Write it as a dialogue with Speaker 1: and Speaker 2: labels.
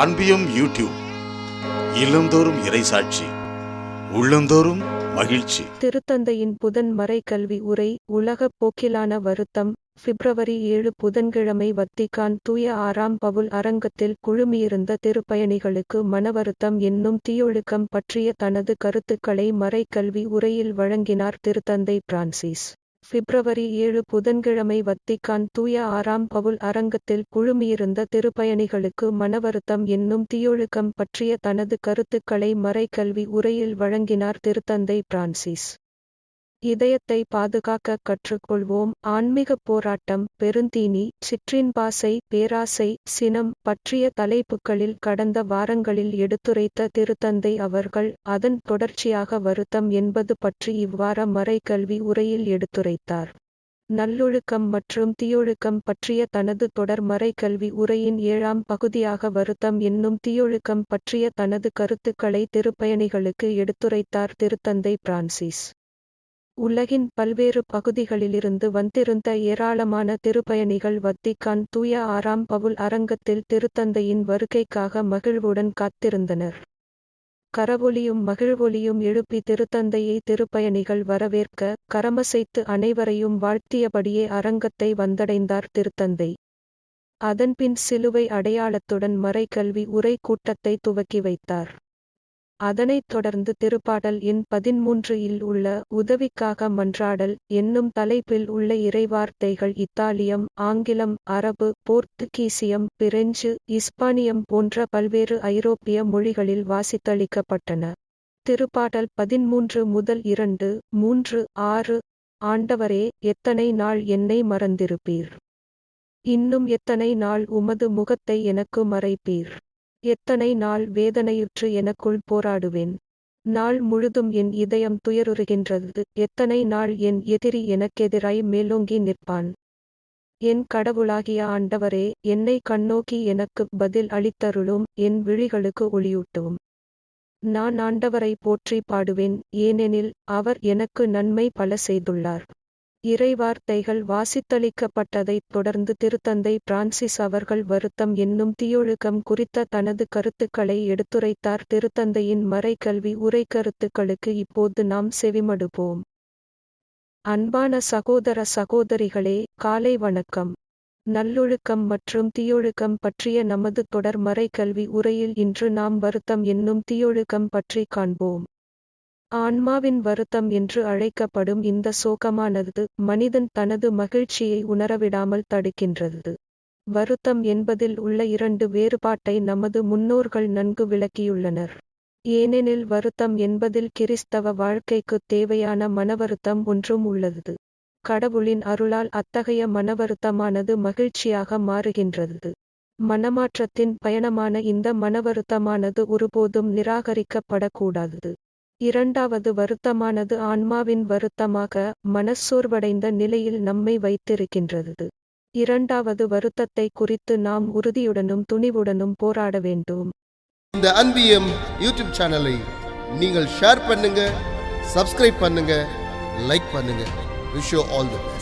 Speaker 1: அன்பியும் YouTube இல்லந்தோறும் இறைசாட்சி உள்ளந்தோறும் மகிழ்ச்சி.
Speaker 2: திருத்தந்தையின் புதன் மறைக்கல்வி உரை உலக போக்கிலான வருத்தம். பிப்ரவரி 7 புதன்கிழமை வத்திக்கான் தூய 6ஆம் பவுல் அரங்கத்தில் குழுமியிருந்த திருப்பயணிகளுக்கு மனவருத்தம் என்னும் தீயொழுக்கம் பற்றிய தனது கருத்துக்களை மறைக்கல்வி உரையில் வழங்கினார் திருத்தந்தை பிரான்சிஸ். பிப்ரவரி 7 புதன்கிழமை வத்திக்கான் தூய 6ஆம் பவுல் அரங்கத்தில் குழுமியிருந்த திருப்பயணிகளுக்கு மனவருத்தம் என்னும் தீயொழுக்கம் பற்றிய தனது கருத்துக்களை மறைக்கல்வி உரையில் வழங்கினார் திருத்தந்தை பிரான்சிஸ். இதயத்தை பாதுகாக்க கற்றுக்கொள்வோம். ஆன்மீகப் போராட்டம், பெருந்தீனி, சிற்றின்பாசை, பேராசை, சினம் பற்றிய தலைப்புகளில் கடந்த வாரங்களில் எடுத்துரைத்த திருத்தந்தை அவர்கள் அதன் தொடர்ச்சியாக வருத்தம் என்பது பற்றி இவ்வார மறைக்கல்வி உரையில் எடுத்துரைத்தார். நல்லொழுக்கம் மற்றும் தீயொழுக்கம் பற்றிய தனது தொடர் மறைக்கல்வி உரையின் 7ஆம் பகுதியாக வருத்தம் என்னும் தீயொழுக்கம் பற்றிய தனது கருத்துக்களை திருப்பயணிகளுக்கு எடுத்துரைத்தார் திருத்தந்தை பிரான்சிஸ். உலகின் பல்வேறு பகுதிகளிலிருந்து வந்திருந்த ஏராளமான திருப்பயணிகள் வத்திக்கான் தூய 6ஆம் பவுல் அரங்கத்தில் திருத்தந்தையின் வருகைக்காக மகிழ்வுடன் காத்திருந்தனர். கரவொலியும் மகிழ்வொலியும் எழுப்பி திருத்தந்தையை திருப்பயணிகள் வரவேற்க கரமசைத்து அனைவரையும் வாழ்த்தியபடியே அரங்கத்தை வந்தடைந்தார் திருத்தந்தை. அதன்பின் சிலுவை அடையாளத்துடன் மறைக்கல்வி உரை கூட்டத்தை துவக்கி வைத்தார். அதனைத் தொடர்ந்து திருப்பாடல் எண் 13 இல் உள்ள உதவிக்காக மன்றாடல் என்னும் தலைப்பில் உள்ள இறைவார்த்தைகள் இத்தாலியம், ஆங்கிலம், அரபு, போர்த்துகீசியம், பிரெஞ்சு, இஸ்பானியம் போன்ற பல்வேறு ஐரோப்பிய மொழிகளில் வாசித்தளிக்கப்பட்டன. திருப்பாடல் 13 முதல் 2, 3, 6. ஆண்டவரே, எத்தனை நாள் என்னை மறந்திருப்பீர்? இன்னும் எத்தனை நாள் உமது முகத்தை எனக்கு மறைப்பீர்? எத்தனை நாள் வேதனையுற்று எனக்குள் போராடுவேன்? நாள் முழுதும் என் இதயம் துயருறுகின்றது. எத்தனை நாள் என் எதிரி எனக்கெதிராய் மேலோங்கி நிற்பான்? என் கடவுளாகிய ஆண்டவரே, என்னை கண்ணோக்கி எனக்கு பதில் அளித்தருளும், என் விழிகளுக்கு ஒளியூட்டும். நான் ஆண்டவரை போற்றி பாடுவேன், ஏனெனில் அவர் எனக்கு நன்மை பல செய்துள்ளார். இறைவார்த்தைகள் வாசித்தளிக்கப்பட்டதைத் தொடர்ந்து திருத்தந்தை பிரான்சிஸ் அவர்கள் வருத்தம் என்னும் தீயொழுக்கம் குறித்த தனது கருத்துக்களை எடுத்துரைத்தார். திருத்தந்தையின் மறைக்கல்வி உரை கருத்துக்களுக்கு இப்போது நாம் செவிமடுப்போம். அன்பான சகோதர சகோதரிகளே, காலை வணக்கம். நல்லொழுக்கம் மற்றும் தீயொழுக்கம் பற்றிய நமது தொடர் மறைக்கல்வி உரையில் இன்று நாம் வருத்தம் என்னும் தீயொழுக்கம் பற்றி காண்போம். ஆன்மாவின் வருத்தம் என்று அழைக்கப்படும் இந்த சோகமானது மனிதன் தனது மகிழ்ச்சியை உணரவிடாமல் தடுக்கின்றது. வருத்தம் என்பதில் உள்ள 2 வேறுபாட்டை நமது முன்னோர்கள் நன்கு விளக்கியுள்ளனர். ஏனெனில் வருத்தம் என்பதில் கிறிஸ்தவ வாழ்க்கைக்கு தேவையான மனவருத்தம் ஒன்றும் உள்ளது. கடவுளின் அருளால் அத்தகைய மனவருத்தமானது மகிழ்ச்சியாக மாறுகின்றது. மனமாற்றத்தின் பயணமான இந்த மனவருத்தமானது ஒருபோதும் நிராகரிக்கப்படக்கூடாது. இரண்டாவது வருத்தமானது ஆன்மாவின் வருத்தமாக மனச்சோர்வடைந்த நிலையில் நம்மை வைத்திருக்கின்றது. இரண்டாவது வருத்தத்தை குறித்து நாம் உறுதியுடனும் துணிவுடனும் போராட வேண்டும்.
Speaker 3: இந்த அன்பியம் யூடியூப் சேனலை நீங்கள் ஷேர் பண்ணுங்க, சப்ஸ்கிரைப் பண்ணுங்க, லைக் பண்ணுங்க. Wish you all the best.